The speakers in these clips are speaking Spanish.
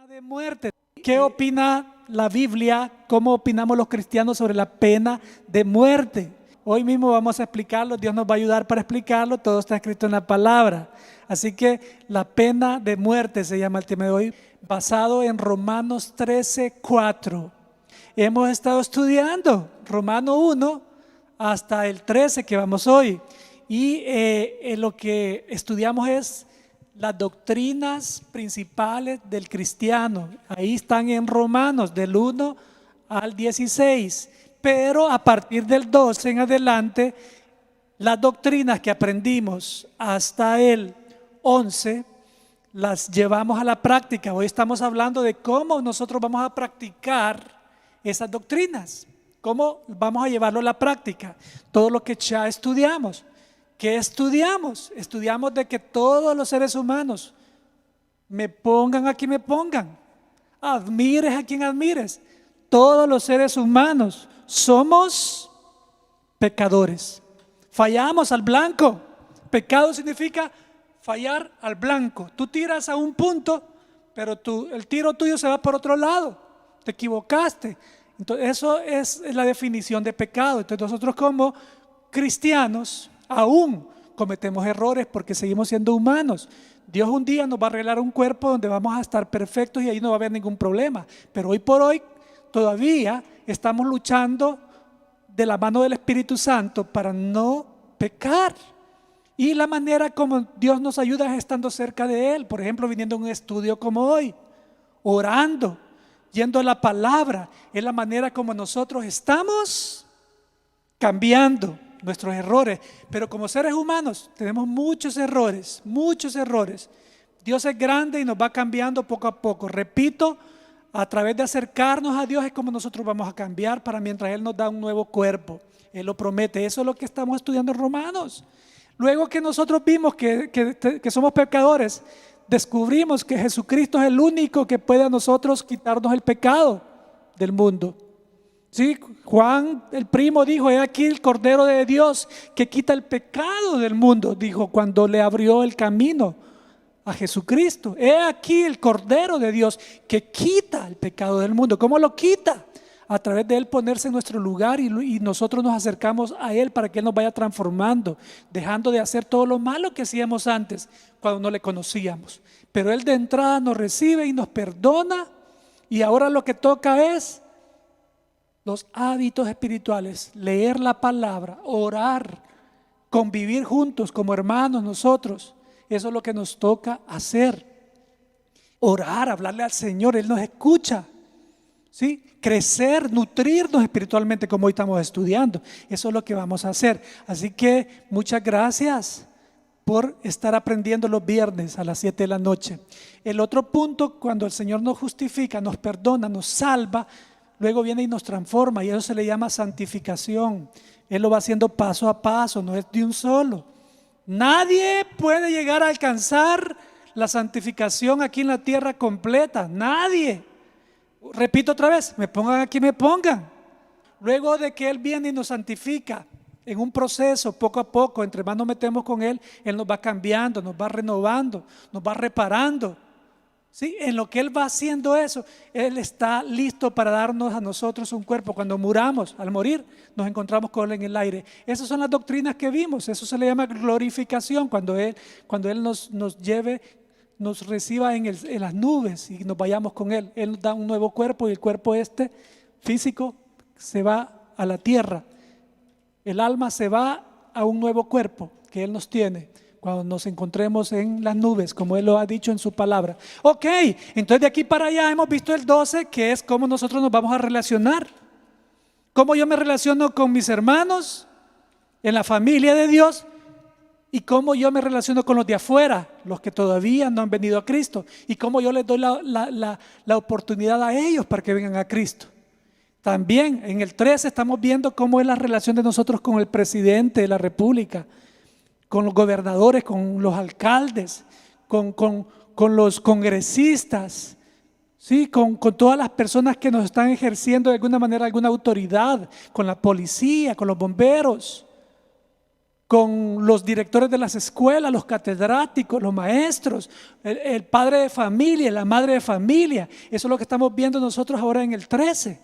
De muerte. ¿Qué opina la Biblia? ¿Cómo opinamos los cristianos sobre la pena de muerte? Hoy mismo vamos a explicarlo, Dios nos va a ayudar para explicarlo, todo está escrito en la palabra. Así que la pena de muerte se llama el tema de hoy, basado en Romanos 13:4. Hemos estado estudiando Romano 1 hasta el 13 que vamos hoy. Y lo que estudiamos es las doctrinas principales del cristiano. Ahí están en Romanos del 1 al 16. Pero a partir del 12 en adelante, las doctrinas que aprendimos hasta el 11 las llevamos a la práctica. Hoy estamos hablando de cómo nosotros vamos a practicar esas doctrinas, cómo vamos a llevarlo a la práctica. Todo lo que ya estudiamos. ¿Qué estudiamos? Estudiamos de que todos los seres humanos, me pongan a quien me pongan, admires a quien admires, todos los seres humanos somos pecadores. Fallamos al blanco. Pecado significa fallar al blanco. Tú tiras a un punto, pero el tiro tuyo se va por otro lado. Te equivocaste. Entonces, eso es la definición de pecado. Entonces, nosotros como cristianos aún cometemos errores porque seguimos siendo humanos. Dios un día nos va a arreglar un cuerpo donde vamos a estar perfectos y ahí no va a haber ningún problema. Pero hoy por hoy todavía estamos luchando de la mano del Espíritu Santo para no pecar. Y la manera como Dios nos ayuda es estando cerca de Él. Por ejemplo, viniendo a un estudio como hoy, orando, yendo a la palabra. Es la manera como nosotros estamos cambiando nuestros errores, pero como seres humanos tenemos muchos errores. Dios es grande y nos va cambiando poco a poco. Repito, a través de acercarnos a Dios es como nosotros vamos a cambiar para mientras Él nos da un nuevo cuerpo. Él lo promete. Eso es lo que estamos estudiando en Romanos. Luego que nosotros vimos que somos pecadores, descubrimos que Jesucristo es el único que puede a nosotros quitarnos el pecado del mundo. Sí, Juan el primo dijo: he aquí el Cordero de Dios que quita el pecado del mundo, dijo cuando le abrió el camino a Jesucristo. He aquí el Cordero de Dios que quita el pecado del mundo. ¿Cómo lo quita? A través de Él ponerse en nuestro lugar y nosotros nos acercamos a Él para que Él nos vaya transformando, dejando de hacer todo lo malo que hacíamos antes cuando no le conocíamos. Pero Él de entrada nos recibe y nos perdona, y ahora lo que toca es los hábitos espirituales, leer la palabra, orar, convivir juntos como hermanos nosotros. Eso es lo que nos toca hacer. Orar, hablarle al Señor, Él nos escucha. ¿Sí? Crecer, nutrirnos espiritualmente como hoy estamos estudiando. Eso es lo que vamos a hacer. Así que muchas gracias por estar aprendiendo los viernes a las 7 de la noche. El otro punto, cuando el Señor nos justifica, nos perdona, nos salva, luego viene y nos transforma, y eso se le llama santificación. Él lo va haciendo paso a paso, no es de un solo. Nadie puede llegar a alcanzar la santificación aquí en la tierra completa, nadie. Repito otra vez, me pongan aquí, me pongan. Luego de que Él viene y nos santifica en un proceso, poco a poco, entre más nos metemos con Él, Él nos va cambiando, nos va renovando, nos va reparando. ¿Sí? En lo que Él va haciendo eso, Él está listo para darnos a nosotros un cuerpo. Cuando muramos, al morir, nos encontramos con Él en el aire. Esas son las doctrinas que vimos. Eso se le llama glorificación, cuando Él nos lleve, nos reciba en las nubes y nos vayamos con Él. Él nos da un nuevo cuerpo, y el cuerpo físico se va a la tierra. El alma se va a un nuevo cuerpo que Él nos tiene cuando nos encontremos en las nubes, como Él lo ha dicho en su palabra. Ok, entonces de aquí para allá hemos visto el 12, que es cómo nosotros nos vamos a relacionar. Cómo yo me relaciono con mis hermanos en la familia de Dios, y cómo yo me relaciono con los de afuera, los que todavía no han venido a Cristo, y cómo yo les doy la oportunidad a ellos para que vengan a Cristo. También en el 13 estamos viendo cómo es la relación de nosotros con el presidente de la República, con los gobernadores, con los alcaldes, con los congresistas, ¿sí? Con todas las personas que nos están ejerciendo de alguna manera alguna autoridad, con la policía, con los bomberos, con los directores de las escuelas, los catedráticos, los maestros, el padre de familia, la madre de familia. Eso es lo que estamos viendo nosotros ahora en el 13.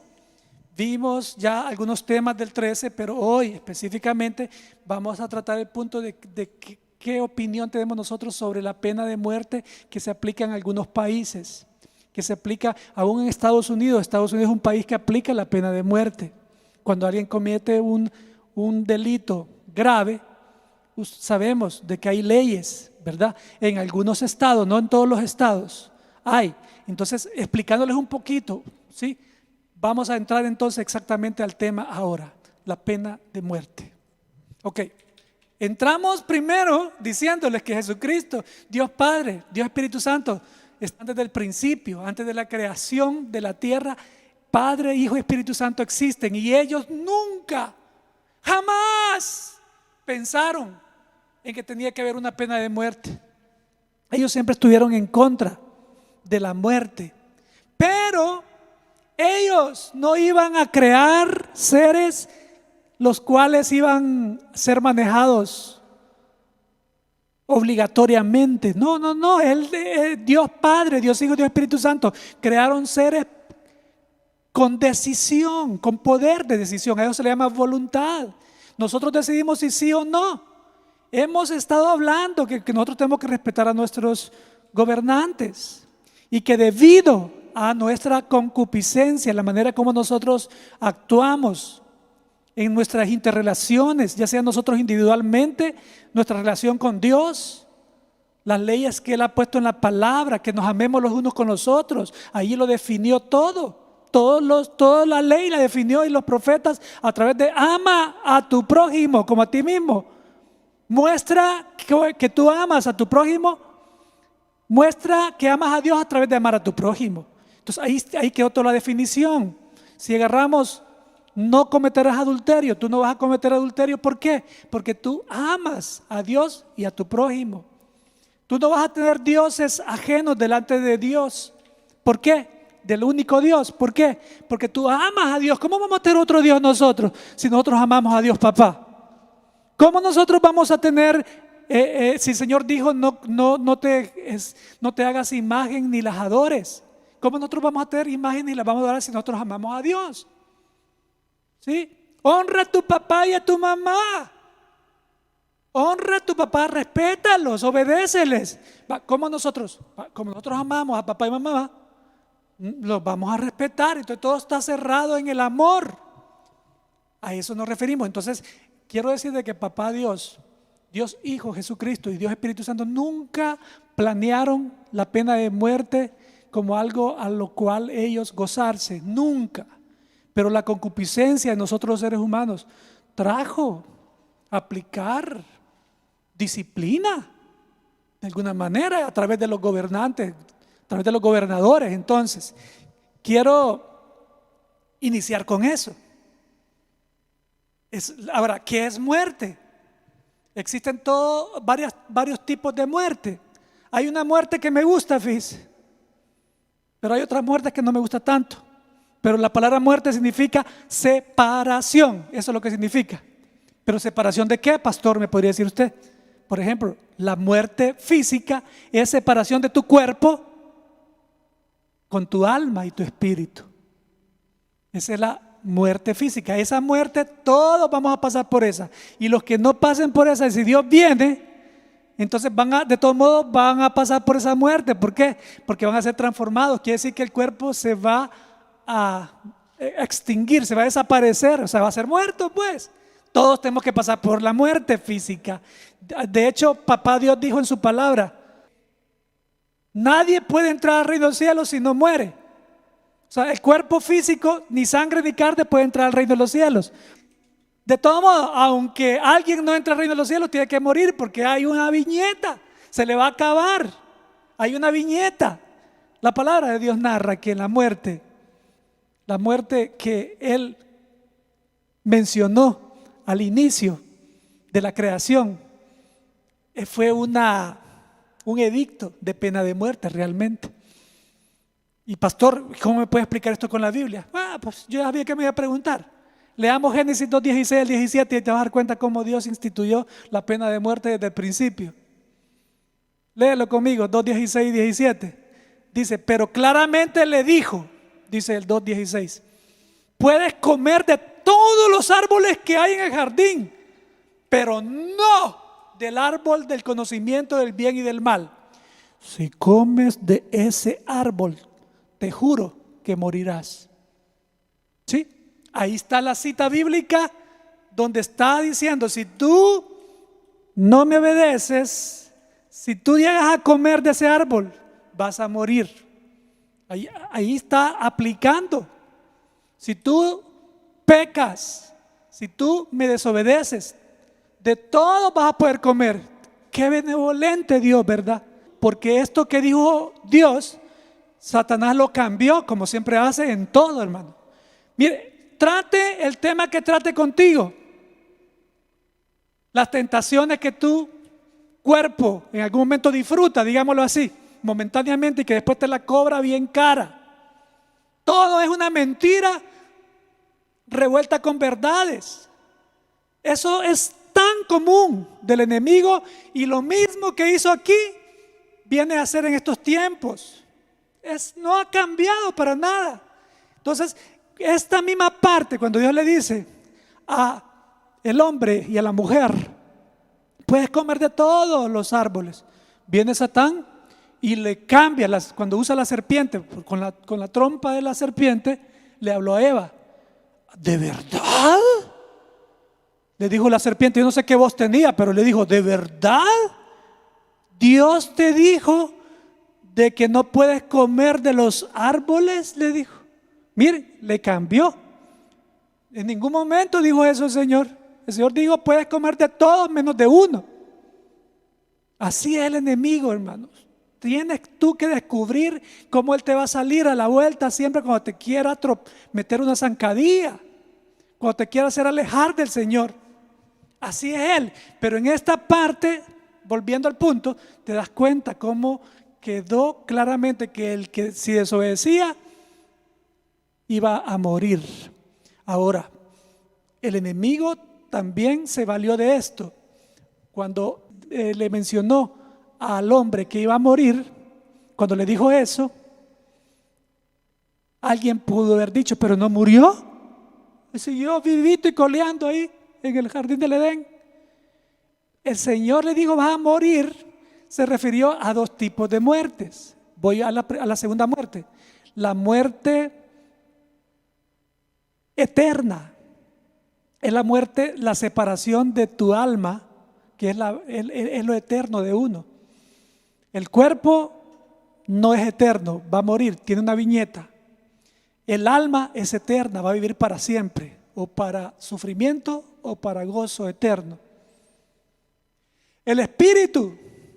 Vimos ya algunos temas del 13, pero hoy específicamente vamos a tratar el punto de qué opinión tenemos nosotros sobre la pena de muerte que se aplica en algunos países, que se aplica aún en Estados Unidos. Estados Unidos es un país que aplica la pena de muerte. Cuando alguien comete un delito grave, sabemos de que hay leyes, ¿verdad? En algunos estados, no en todos los estados hay. Entonces, explicándoles un poquito, ¿sí? Vamos a entrar entonces exactamente al tema ahora, la pena de muerte. Ok, entramos primero diciéndoles que Jesucristo, Dios Padre, Dios Espíritu Santo, están desde el principio, antes de la creación de la tierra. Padre, Hijo y Espíritu Santo existen y ellos nunca, jamás pensaron en que tenía que haber una pena de muerte. Ellos siempre estuvieron en contra de la muerte, pero ellos no iban a crear seres los cuales iban a ser manejados obligatoriamente. No. Dios Padre, Dios Hijo, Dios Espíritu Santo crearon seres con decisión, con poder de decisión. A eso se le llama voluntad. Nosotros decidimos si sí o no. Hemos estado hablando que nosotros tenemos que respetar a nuestros gobernantes y que debido a nuestra concupiscencia, la manera como nosotros actuamos en nuestras interrelaciones, ya sea nosotros individualmente, nuestra relación con Dios, las leyes que Él ha puesto en la palabra, que nos amemos los unos con los otros, ahí lo definió todo. Toda la ley la definió, y los profetas a través de ama a tu prójimo como a ti mismo. Muestra que tú amas a tu prójimo, muestra que amas a Dios a través de amar a tu prójimo. Entonces ahí quedó toda la definición. Si agarramos, no cometerás adulterio, tú no vas a cometer adulterio. ¿Por qué? Porque tú amas a Dios y a tu prójimo. Tú no vas a tener dioses ajenos delante de Dios. ¿Por qué? Del único Dios. ¿Por qué? Porque tú amas a Dios. ¿Cómo vamos a tener otro Dios nosotros si nosotros amamos a Dios Papá? ¿Cómo nosotros vamos a tener, si el Señor dijo no te hagas imagen ni las adores? ¿Cómo nosotros vamos a tener imagen ni las vamos a adorar si nosotros amamos a Dios? ¿Sí? Honra a tu papá y a tu mamá. Honra a tu papá, respétalos, obedéceles. Como nosotros amamos a papá y mamá, los vamos a respetar. Entonces todo está cerrado en el amor. A eso nos referimos. Entonces quiero decir de que papá Dios, Dios Hijo Jesucristo y Dios Espíritu Santo nunca planearon la pena de muerte como algo a lo cual ellos gozarse, nunca. Pero la concupiscencia de nosotros los seres humanos trajo aplicar disciplina de alguna manera a través de los gobernantes, a través de los gobernadores. Entonces, quiero iniciar con eso. Ahora, ¿qué es muerte? Existen varios tipos de muerte. Hay una muerte que me gusta, fíjese, pero hay otras muertes que no me gusta tanto. Pero la palabra muerte significa separación, eso es lo que significa. Pero ¿separación de qué, pastor? Me podría decir usted. Por ejemplo, la muerte física es separación de tu cuerpo con tu alma y tu espíritu. Esa es la muerte física. Esa muerte todos vamos a pasar por esa. Y los que no pasen por esa, si Dios viene, entonces de todos modos van a pasar por esa muerte. ¿Por qué? Porque van a ser transformados. Quiere decir que el cuerpo se va a extinguir, se va a desaparecer, o sea, va a ser muerto, pues. Todos tenemos que pasar por la muerte física. De hecho, papá Dios dijo en su palabra: nadie puede entrar al reino del cielo si no muere. O sea, el cuerpo físico, ni sangre ni carne puede entrar al reino de los cielos. De todo modo, aunque alguien no entre al reino de los cielos, tiene que morir, porque hay una viñeta, se le va a acabar. Hay una viñeta. La palabra de Dios narra que la muerte que Él mencionó al inicio de la creación fue un edicto de pena de muerte realmente. Y pastor, ¿cómo me puede explicar esto con la Biblia? Pues yo sabía que me iba a preguntar. Leamos Génesis 2, 16 al 17 y te vas a dar cuenta cómo Dios instituyó la pena de muerte desde el principio. Léelo conmigo, 2, 16 y 17. Dice, pero claramente le dijo, dice el 2:16, puedes comer de todos los árboles que hay en el jardín, pero no del árbol del conocimiento del bien y del mal. Si comes de ese árbol, te juro que morirás. ¿Sí? Ahí está la cita bíblica donde está diciendo, si tú no me obedeces, si tú llegas a comer de ese árbol, vas a morir. Ahí está aplicando. Si tú pecas, si tú me desobedeces, de todo vas a poder comer. Qué benevolente Dios, ¿verdad? Porque esto que dijo Dios, Satanás lo cambió, como siempre hace en todo, hermano. Mire, trate el tema que trate contigo, las tentaciones que tu cuerpo en algún momento disfruta, digámoslo así, momentáneamente, y que después te la cobra bien cara. Todo es una mentira revuelta con verdades. Eso es tan común del enemigo, y lo mismo que hizo aquí viene a hacer en estos tiempos. No ha cambiado para nada. Entonces, esta misma parte, cuando Dios le dice a el hombre y a la mujer, puedes comer de todos los árboles, viene Satán y le cambia, cuando usa la serpiente, con la trompa de la serpiente, le habló a Eva. ¿De verdad? Le dijo la serpiente, yo no sé qué voz tenía, pero le dijo, ¿de verdad? Dios te dijo de que no puedes comer de los árboles, le dijo. Mire, le cambió. En ningún momento dijo eso el Señor. El Señor dijo, puedes comer de todos menos de uno. Así es el enemigo, hermanos. Tienes tú que descubrir cómo él te va a salir a la vuelta siempre cuando te quiera meter una zancadilla, cuando te quiera hacer alejar del Señor. Así es él. Pero en esta parte, volviendo al punto, te das cuenta cómo quedó claramente que el que si desobedecía iba a morir. Ahora, el enemigo también se valió de esto. Cuando le mencionó al hombre que iba a morir, cuando le dijo eso, alguien pudo haber dicho, pero no murió. Y siguió vivito y coleando ahí en el jardín del Edén. El Señor le dijo, vas a morir. Se refirió a dos tipos de muertes. Voy a la segunda muerte. La muerte eterna. Es la muerte, la separación de tu alma, que es lo eterno de uno. El cuerpo no es eterno, va a morir, tiene una viñeta. El alma es eterna, va a vivir para siempre, o para sufrimiento o para gozo eterno. El espíritu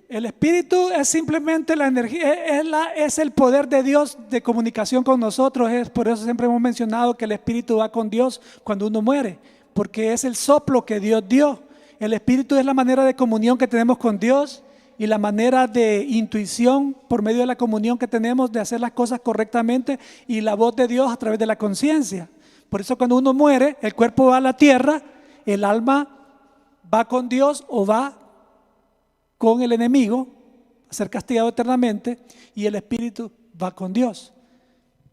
es simplemente la energía, es el poder de Dios de comunicación con nosotros. Es por eso siempre hemos mencionado que el espíritu va con Dios cuando uno muere, porque es el soplo que Dios dio. El espíritu es la manera de comunión que tenemos con Dios y la manera de intuición por medio de la comunión que tenemos de hacer las cosas correctamente, y la voz de Dios a través de la conciencia. Por eso cuando uno muere, el cuerpo va a la tierra, el alma va con Dios o va con el enemigo a ser castigado eternamente, y el espíritu va con Dios.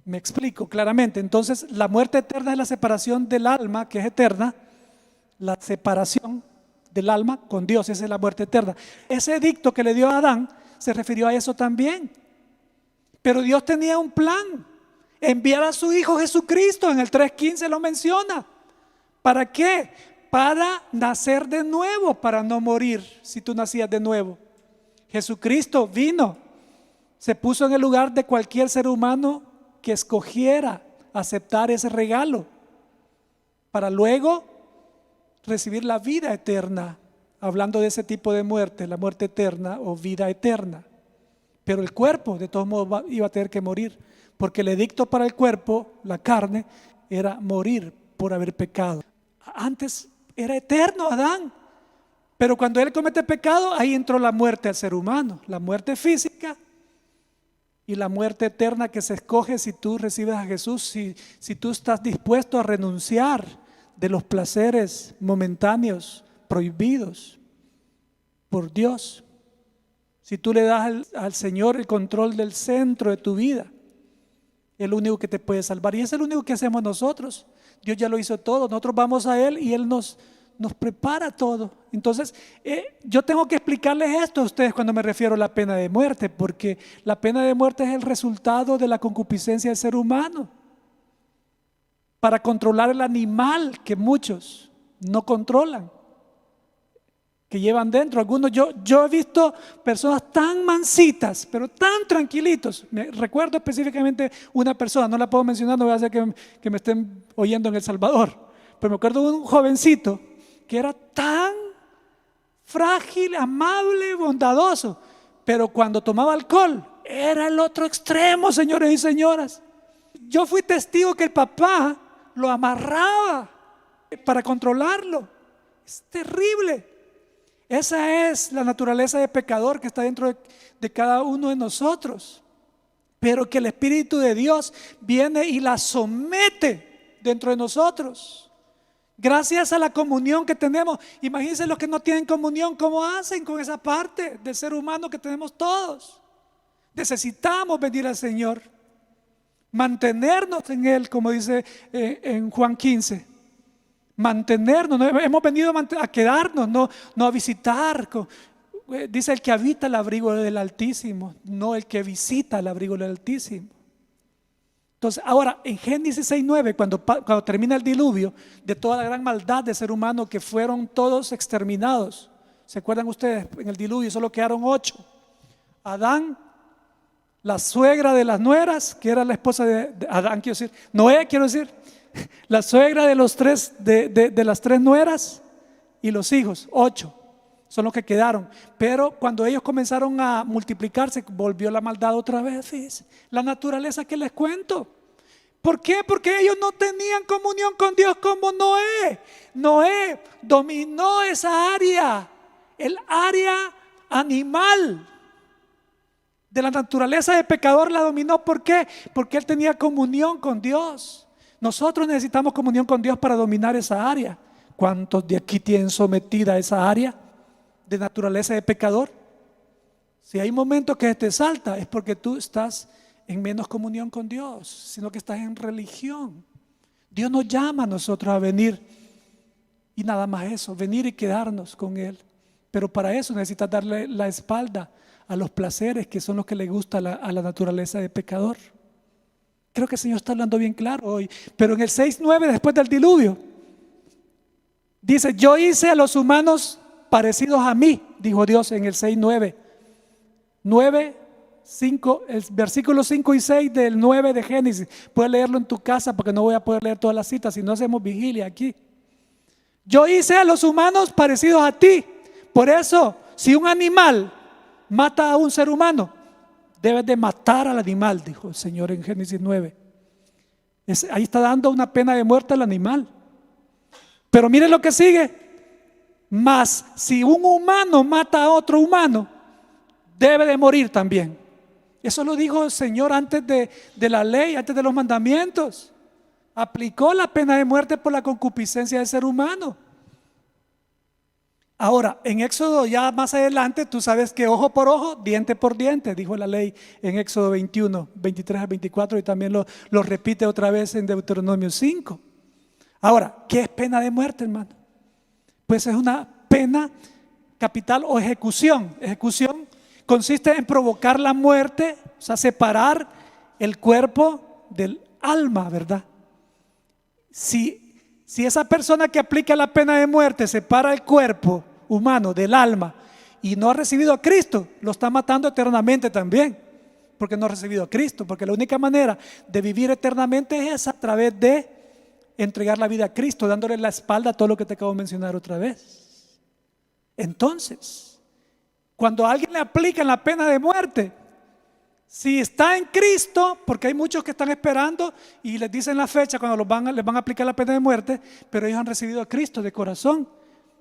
Me explico claramente. Entonces, la muerte eterna es la separación del alma, que es eterna, la separación del alma con Dios, esa es la muerte eterna. Ese edicto que le dio a Adán se refirió a eso también. Pero Dios tenía un plan: enviar a su Hijo Jesucristo. En el 3:15 lo menciona. ¿Para qué? Para nacer de nuevo, para no morir si tú nacías de nuevo. Jesucristo vino, se puso en el lugar de cualquier ser humano que escogiera aceptar ese regalo, para luego recibir la vida eterna, hablando de ese tipo de muerte, la muerte eterna o vida eterna. Pero el cuerpo de todos modos iba a tener que morir, porque el edicto para el cuerpo, la carne, era morir por haber pecado. Antes era eterno Adán, pero cuando él comete pecado, ahí entró la muerte al ser humano, la muerte física y la muerte eterna que se escoge si tú recibes a Jesús, si tú estás dispuesto a renunciar de los placeres momentáneos prohibidos por Dios. Si tú le das al Señor el control del centro de tu vida, es el único que te puede salvar. Y es el único que hacemos nosotros. Dios ya lo hizo todo. Nosotros vamos a Él y Él nos prepara todo. Entonces, yo tengo que explicarles esto a ustedes cuando me refiero a la pena de muerte, porque la pena de muerte es el resultado de la concupiscencia del ser humano para controlar el animal que muchos no controlan, que llevan dentro. Algunos, yo he visto personas tan mansitas, pero tan tranquilitos. Me recuerdo específicamente una persona, no la puedo mencionar, no voy a hacer que me estén oyendo en El Salvador, pero me acuerdo de un jovencito que era tan frágil, amable, bondadoso, pero cuando tomaba alcohol era el otro extremo, señores y señoras. Yo fui testigo que el papá lo amarraba para controlarlo. Es terrible. Esa es la naturaleza de pecador que está dentro de cada uno de nosotros, pero que el Espíritu de Dios viene y la somete dentro de nosotros. Gracias a la comunión que tenemos. Imagínense los que no tienen comunión, ¿cómo hacen con esa parte del ser humano que tenemos todos? Necesitamos venir al Señor, mantenernos en Él, como dice en Juan 15. Mantenernos, hemos venido a quedarnos, no a visitar. Dice el que habita el abrigo del Altísimo, no el que visita el abrigo del Altísimo. Entonces, ahora en Génesis 6:9, cuando termina el diluvio de toda la gran maldad del ser humano, que fueron todos exterminados. ¿Se acuerdan ustedes? En el diluvio solo quedaron 8. Adán, la suegra de las nueras, que era la esposa de Adán, quiero decir, Noé, la suegra de las 3 nueras y los hijos, 8 son los que quedaron. Pero cuando ellos comenzaron a multiplicarse, volvió la maldad otra vez. Fíjense, la naturaleza que les cuento. ¿Por qué? Porque ellos no tenían comunión con Dios como Noé. Noé dominó esa área, el área animal de la naturaleza de pecador la dominó. ¿Por qué? Porque él tenía comunión con Dios. Nosotros necesitamos comunión con Dios para dominar esa área. ¿Cuántos de aquí tienen sometida esa área de naturaleza de pecador? Si hay momentos que te salta, es porque tú estás en menos comunión con Dios, sino que estás en religión. Dios nos llama a nosotros a venir y nada más eso, venir y quedarnos con Él. Pero para eso necesitas darle la espalda a los placeres que son los que le gusta a la naturaleza de pecador. Creo que el Señor está hablando bien claro hoy. Pero en el 6:9, después del diluvio, dice: yo hice a los humanos parecidos a mí, dijo Dios en el 6:9. 9:5, el versículo 5 y 6 del 9 de Génesis. Puedes leerlo en tu casa porque no voy a poder leer todas las citas si no hacemos vigilia aquí. Yo hice a los humanos parecidos a ti. Por eso, si un animal mata a un ser humano, debes de matar al animal, dijo el Señor en Génesis 9. Ahí está dando una pena de muerte al animal. Pero miren lo que sigue. Mas si un humano mata a otro humano, debe de morir también. Eso lo dijo el Señor antes de la ley, antes de los mandamientos. Aplicó la pena de muerte por la concupiscencia del ser humano. Ahora, en Éxodo ya más adelante, tú sabes que ojo por ojo, diente por diente, dijo la ley en Éxodo 21, 23 al 24, y también lo repite otra vez en Deuteronomio 5. Ahora, ¿qué es pena de muerte, hermano? Pues es una pena capital o ejecución. Ejecución consiste en provocar la muerte, o sea, separar el cuerpo del alma, ¿verdad? Si esa persona que aplica la pena de muerte separa el cuerpo humano del alma y no ha recibido a Cristo, lo está matando eternamente también, porque no ha recibido a Cristo. Porque la única manera de vivir eternamente es a través de entregar la vida a Cristo, dándole la espalda a todo lo que te acabo de mencionar otra vez. Entonces, cuando a alguien le aplican la pena de muerte, si está en Cristo, porque hay muchos que están esperando y les dicen la fecha cuando les van a aplicar la pena de muerte, pero ellos han recibido a Cristo de corazón.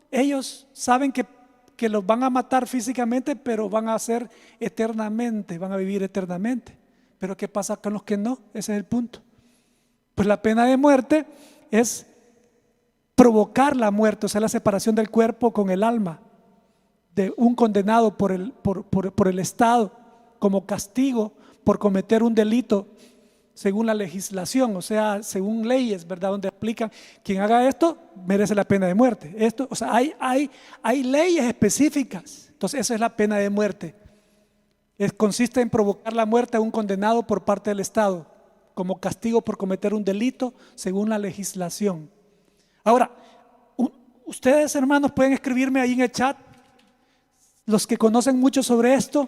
Ellos saben que los van a matar físicamente, pero van a ser eternamente, van a vivir eternamente. Pero ¿qué pasa con los que no? Ese es el punto. Pues la pena de muerte es provocar la muerte, o sea, la separación del cuerpo con el alma de un condenado por el Estado como castigo por cometer un delito según la legislación, o sea, según leyes, ¿verdad? Donde aplican, quien haga esto merece la pena de muerte. Esto, o sea, hay leyes específicas. Entonces, esa es la pena de muerte. Consiste en provocar la muerte a un condenado por parte del Estado como castigo por cometer un delito según la legislación. Ahora, ustedes, hermanos, pueden escribirme ahí en el chat, los que conocen mucho sobre esto,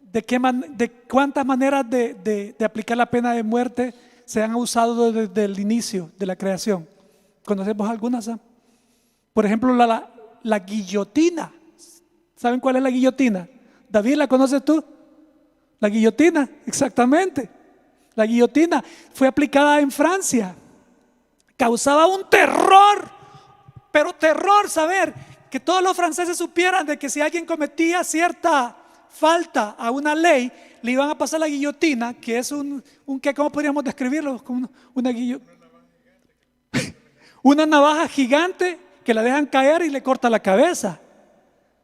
de cuántas maneras de aplicar la pena de muerte se han usado desde el inicio de la creación. ¿Conocemos algunas? Por ejemplo, la guillotina. ¿Saben cuál es la guillotina? David, ¿la conoces tú? La guillotina, exactamente. La guillotina fue aplicada en Francia. Causaba un terror, pero terror saber que todos los franceses supieran de que si alguien cometía cierta falta a una ley, le iban a pasar la guillotina, que es ¿cómo podríamos describirlo? Como una navaja gigante que la dejan caer y le corta la cabeza.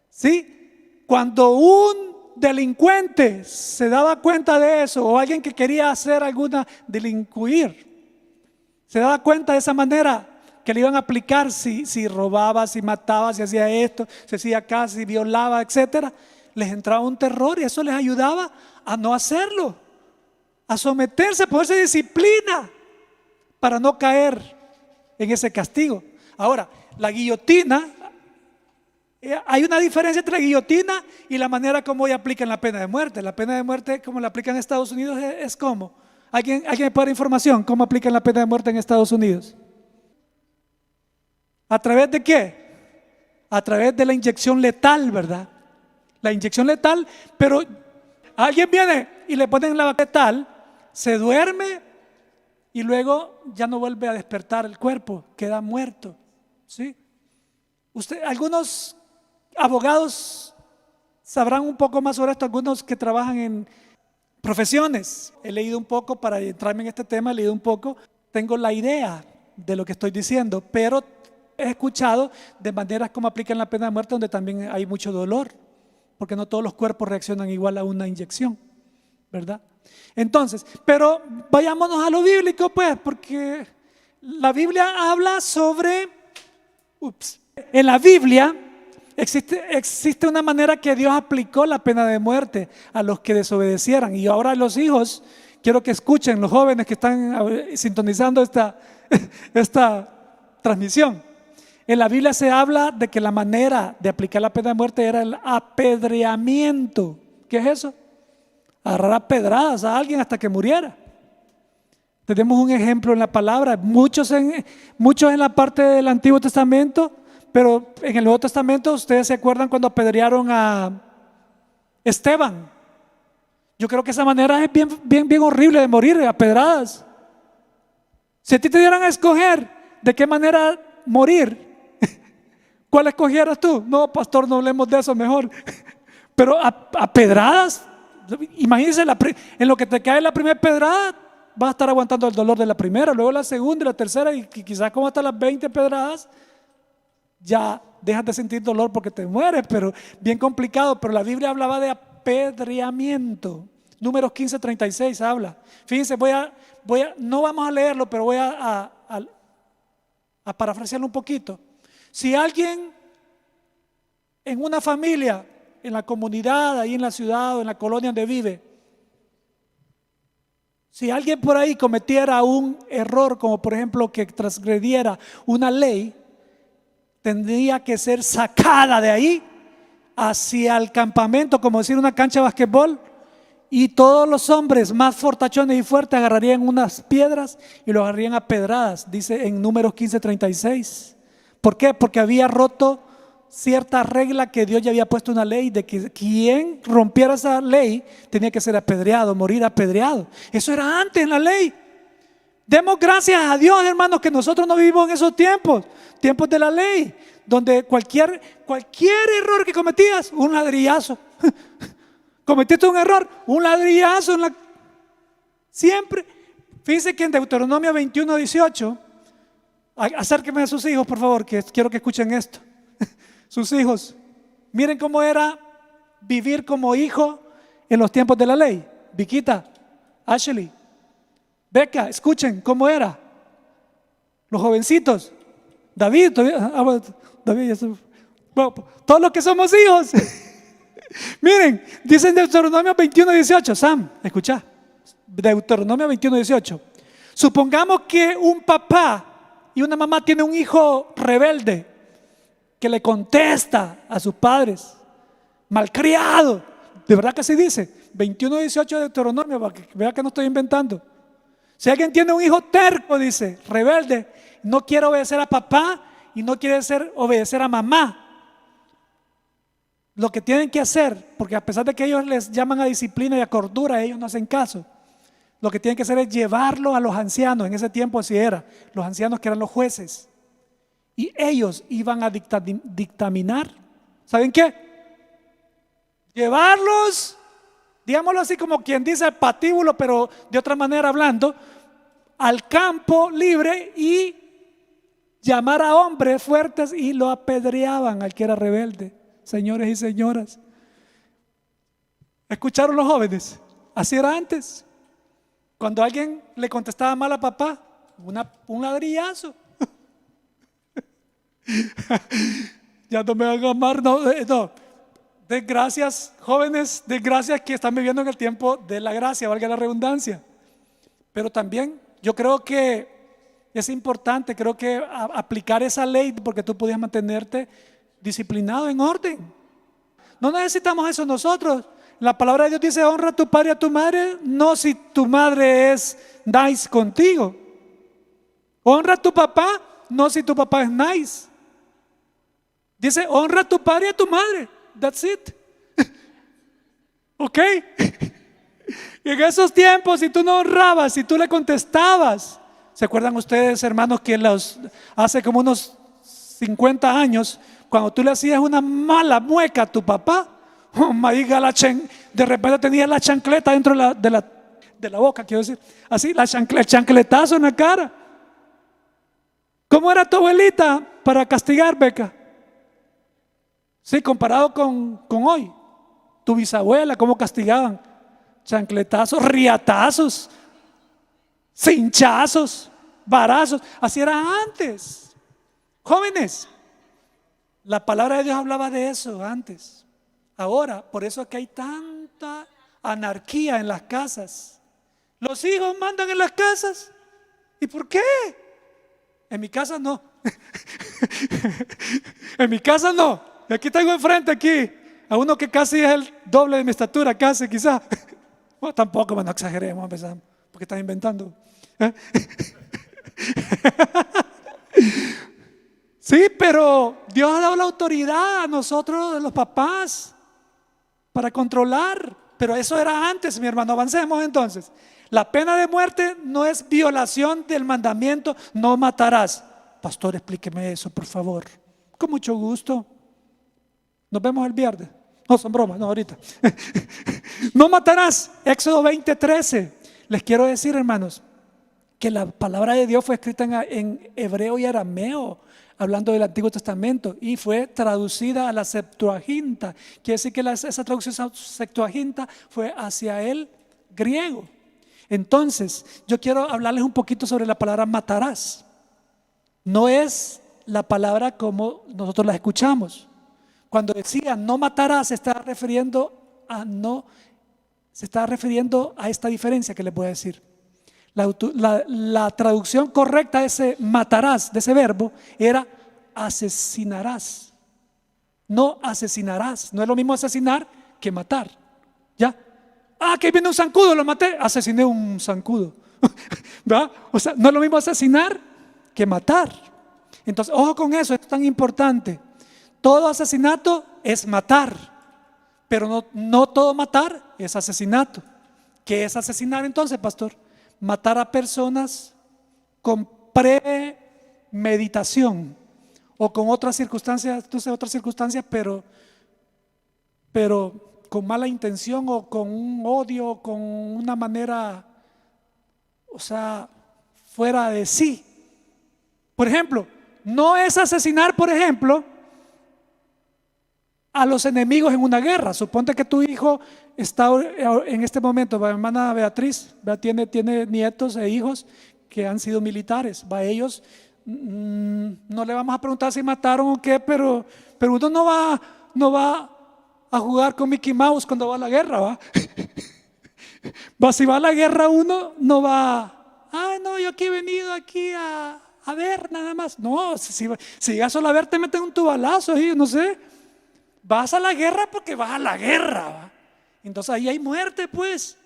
¿Sí? Cuando un delincuente se daba cuenta de eso, o alguien que quería hacer delinquir, se daba cuenta de esa manera que le iban a aplicar si robaba, si mataba, si hacía esto, si hacía acá, si violaba, etcétera, les entraba un terror y eso les ayudaba a no hacerlo, a someterse, a ponerse disciplina para no caer en ese castigo. Ahora, la guillotina, hay una diferencia entre la guillotina y la manera como hoy aplican la pena de muerte. La pena de muerte, como la aplican en Estados Unidos, es como. ¿Alguien me puede dar información? ¿Cómo aplican la pena de muerte en Estados Unidos? ¿A través de qué? A través de la inyección letal, ¿verdad? La inyección letal, pero alguien viene y le ponen la letal, se duerme y luego ya no vuelve a despertar el cuerpo, queda muerto. ¿Sí? Algunos abogados sabrán un poco más sobre esto, algunos que trabajan en profesiones. He leído un poco para entrarme en este tema, he leído un poco, tengo la idea de lo que estoy diciendo, pero he escuchado de maneras como aplican la pena de muerte donde también hay mucho dolor, porque no todos los cuerpos reaccionan igual a una inyección, ¿verdad? Entonces, pero vayámonos a lo bíblico, pues, porque la Biblia habla sobre, en la Biblia existe una manera que Dios aplicó la pena de muerte a los que desobedecieran. Y ahora los hijos, quiero que escuchen, los jóvenes que están sintonizando esta transmisión. En la Biblia se habla de que la manera de aplicar la pena de muerte era el apedreamiento. ¿Qué es eso? Agarrar a pedradas a alguien hasta que muriera. Tenemos un ejemplo en la palabra, muchos en la parte del Antiguo Testamento, pero en el Nuevo Testamento, ustedes se acuerdan cuando apedrearon a Esteban. Yo creo que esa manera es bien horrible de morir a pedradas. Si a ti te dieran a escoger de qué manera morir, ¿cuál escogieras tú? No, pastor, no hablemos de eso mejor. Pero a pedradas, imagínense, en lo que te cae la primera pedrada, vas a estar aguantando el dolor de la primera, luego la segunda y la tercera, y quizás como hasta las 20 pedradas, ya dejas de sentir dolor porque te mueres, pero bien complicado. Pero la Biblia hablaba de apedreamiento. Números 15:36 habla. Fíjense, no vamos a leerlo, pero voy a parafrasearlo un poquito. Si alguien en una familia, en la comunidad, ahí en la ciudad o en la colonia donde vive, si alguien por ahí cometiera un error, como por ejemplo que transgrediera una ley, tendría que ser sacada de ahí hacia el campamento, como decir una cancha de basquetbol, y todos los hombres más fortachones y fuertes agarrarían unas piedras y lo agarrarían a pedradas, dice en Números 15:36. ¿Por qué? Porque había roto cierta regla que Dios ya había puesto una ley de que quien rompiera esa ley tenía que ser apedreado, morir apedreado. Eso era antes en la ley. Demos gracias a Dios, hermanos, que nosotros no vivimos en esos tiempos de la ley, donde cualquier error que cometías, un ladrillazo. Cometiste un error, un ladrillazo. Siempre. Fíjense que en Deuteronomio 21:18 Acérquenme a sus hijos, por favor, que quiero que escuchen esto. Sus hijos, miren cómo era vivir como hijo en los tiempos de la ley. Viquita, Ashley, Becca, escuchen cómo era. Los jovencitos, David, bueno, todos los que somos hijos. Miren, dice en Deuteronomio 21:18, Sam, escucha, Deuteronomio 21:18. Supongamos que un papá y una mamá tienen un hijo rebelde que le contesta a sus padres, malcriado. De verdad que así dice, 21:18 de Deuteronomio, para que vea que no estoy inventando. Si alguien tiene un hijo terco, dice, rebelde, no quiere obedecer a papá y no quiere obedecer a mamá, lo que tienen que hacer, porque a pesar de que ellos les llaman a disciplina y a cordura, ellos no hacen caso. Lo que tienen que hacer es llevarlo a los ancianos. En ese tiempo así era, los ancianos que eran los jueces, y ellos iban a dictaminar, ¿saben qué? Llevarlos, digámoslo así como quien dice al patíbulo, pero de otra manera hablando, al campo libre, y llamar a hombres fuertes y lo apedreaban al que era rebelde. Señores y señoras, ¿escucharon los jóvenes? Así era antes. Cuando alguien le contestaba mal a papá, un ladrillazo. Ya no me van a amar, no. Desgracias, jóvenes, desgracias que están viviendo en el tiempo de la gracia, valga la redundancia. Pero también yo creo que es importante, creo que aplicar esa ley, porque tú podías mantenerte disciplinado, en orden. No necesitamos eso nosotros. La palabra de Dios dice: honra a tu padre y a tu madre, no si tu madre es nice contigo. Honra a tu papá, no si tu papá es nice. Dice: honra a tu padre y a tu madre. That's it. ¿Ok? Y en esos tiempos, si tú no honrabas, si tú le contestabas, ¿se acuerdan ustedes, hermanos, que hace como unos 50 años, cuando tú le hacías una mala mueca a tu papá, de repente tenías la chancleta dentro de la boca, quiero decir, así, el chancletazo en la cara? ¿Cómo era tu abuelita para castigar, Beca? Sí, comparado con hoy. Tu bisabuela, ¿cómo castigaban? Chancletazos, riatazos, cinchazos, varazos. Así era antes. Jóvenes, la palabra de Dios hablaba de eso antes. Ahora, por eso es que hay tanta anarquía en las casas. Los hijos mandan en las casas. ¿Y por qué? En mi casa no. En mi casa no. Y aquí tengo enfrente aquí a uno que casi es el doble de mi estatura, casi, quizá. Bueno, tampoco, bueno, exageremos, empezamos, porque están inventando. Sí, pero Dios ha dado la autoridad a nosotros, los papás, para controlar. Pero eso era antes, mi hermano. Avancemos entonces. La pena de muerte no es violación del mandamiento: no matarás. Pastor, explíqueme eso, por favor. Con mucho gusto. Nos vemos el viernes. No, son bromas, no, ahorita. No matarás. Éxodo 20:13. Les quiero decir, hermanos, que la palabra de Dios fue escrita en hebreo y arameo, hablando del Antiguo Testamento, y fue traducida a la Septuaginta. Quiere decir que esa traducción Septuaginta fue hacia el griego. Entonces, yo quiero hablarles un poquito sobre la palabra matarás. No es la palabra como nosotros la escuchamos. Cuando decía no matarás, se está refiriendo a esta diferencia que les voy a decir. La traducción correcta de ese matarás, de ese verbo, era asesinarás. No asesinarás. No es lo mismo asesinar que matar. ¿Ya? Que viene un zancudo, lo maté, asesiné un zancudo. ¿Verdad? O sea, no es lo mismo asesinar que matar. Entonces, ojo con eso, esto es tan importante. Todo asesinato es matar, pero no todo matar es asesinato. ¿Qué es asesinar entonces, pastor? Matar a personas con premeditación o con otras circunstancias, pero con mala intención o con un odio, con una manera, o sea, fuera de sí. Por ejemplo, no es asesinar, por ejemplo, a los enemigos en una guerra. Suponte que tu hijo está en este momento, mi hermana Beatriz, tiene nietos e hijos que han sido militares. Ellos no le vamos a preguntar si mataron o qué, pero uno no va a jugar con Mickey Mouse cuando va a la guerra, ¿va? Si va a la guerra uno no va, no, yo aquí he venido a ver nada más. No, si llegas solo a ver te meten un tubalazo ahí, no sé. Vas a la guerra porque vas a la guerra, ¿va? Entonces ahí hay muerte, pues.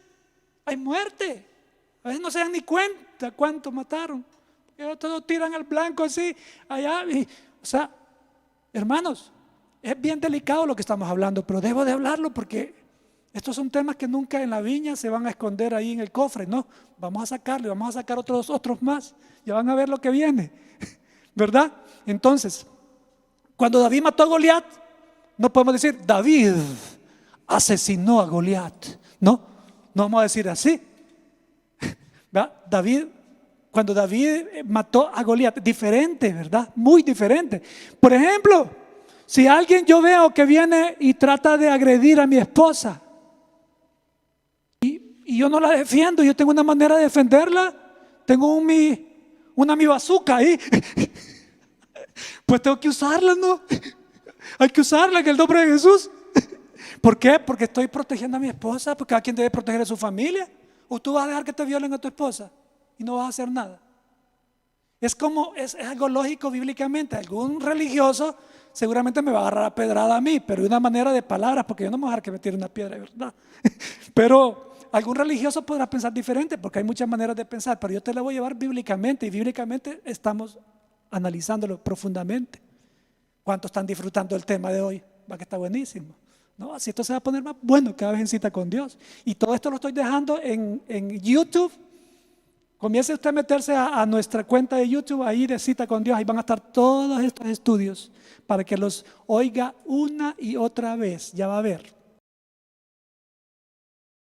Hay muerte. A veces no se dan ni cuenta cuánto mataron. Todos tiran al blanco así, allá. O sea, hermanos, es bien delicado lo que estamos hablando, pero debo de hablarlo porque estos son temas que nunca en la viña se van a esconder ahí en el cofre. No, vamos a sacarlo, vamos a sacar otros más. Ya van a ver lo que viene, ¿verdad? Entonces, cuando David mató a Goliat, no podemos decir David asesinó a Goliat. No vamos a decir así, ¿verdad? Cuando David mató a Goliat, diferente, ¿verdad? Muy diferente. Por ejemplo, si alguien yo veo que viene y trata de agredir a mi esposa y yo no la defiendo, yo tengo una manera de defenderla, tengo una mi bazooka ahí, pues tengo que usarla, ¿no? Hay que usarla en el nombre de Jesús. ¿Por qué? Porque estoy protegiendo a mi esposa, porque cada quien debe proteger a su familia. ¿O tú vas a dejar que te violen a tu esposa y no vas a hacer nada? Es algo lógico bíblicamente. Algún religioso seguramente me va a agarrar a pedrada a mí, pero de una manera de palabras, porque yo no me voy a dejar que me tire una piedra, de verdad. Pero algún religioso podrá pensar diferente, porque hay muchas maneras de pensar, pero yo te la voy a llevar bíblicamente, y bíblicamente estamos analizándolo profundamente. ¿Cuántos están disfrutando el tema de hoy? Va que está buenísimo. No, así esto se va a poner más bueno cada vez en Cita con Dios. Y todo esto lo estoy dejando en YouTube. Comience usted a meterse a nuestra cuenta de YouTube, ahí de Cita con Dios. Ahí van a estar todos estos estudios para que los oiga una y otra vez. Ya va a ver.